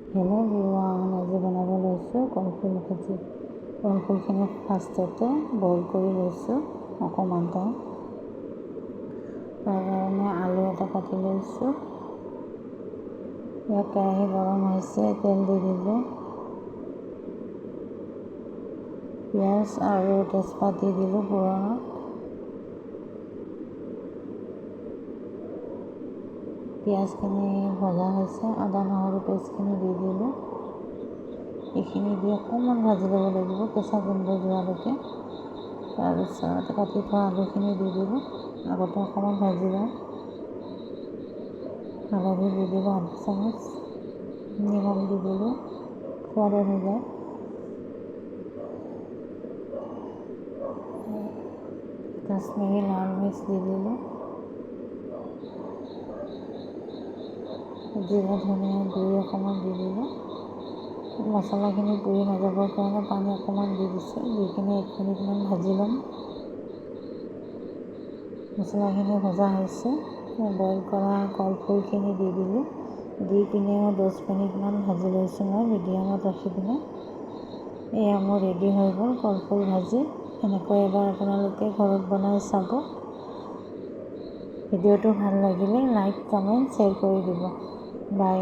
Hello' everyone, আজি বনাব লৈছোঁ কলফুল ভাজি। কলফুলখিনি ফাৰ্ষ্টতে বইল কৰি লৈছোঁ অকণমান টাইম। তাৰ কাৰণে আলু এটা কাটি লৈছোঁ। ইয়াত কেৰাহী গৰম হৈছে, তেল দি দিলোঁ। পিঁয়াজ আৰু তেজপাত দি দিলোঁ ফোৰণত। পিঁয়াজখিনি ভজা হৈছে, আদা নহৰু পেষ্টখিনি দি দিলোঁ। এইখিনি দি অকণমান ভাজি ল'ব লাগিব কেঁচা গোন্ধ যোৱালৈকে। তাৰপিছত কাটি থোৱা আলুখিনি দি দিলোঁ, আগতে অকণমান ভাজি লওঁ। হালধি দি দিলোঁ আধা চামুচ, নিমখ দি দিলোঁ সোৱাদ অনুযায়ী। কাশ্মীৰী লাল মিৰ্চ দি দিলোঁ। জিৰা ধনিয়া গুড়ি অকণমান দি দিলোঁ। মছলাখিনি পুৰি নাযাবৰ কাৰণে পানী অকণমান দি দিছোঁ। দি কিনে 1 মিনিটমান ভাজি ল'ম। মছলাখিনি ভজা হৈছে, বইল কৰা কলফুলখিনি দি দিলোঁ। দি কিনে 10 মিনিটমান ভাজি লৈছোঁ মই মিডিয়ামত ৰাখি পিনে। এয়া মোৰ ৰেডি হৈ গ'ল কলফুল ভাজি। এনেকৈ এবাৰ আপোনালোকে ঘৰত বনাই চাব। ভিডিঅ'টো ভাল লাগিলে লাইক, কমেণ্ট, শ্বেয়াৰ কৰি দিব। বাই।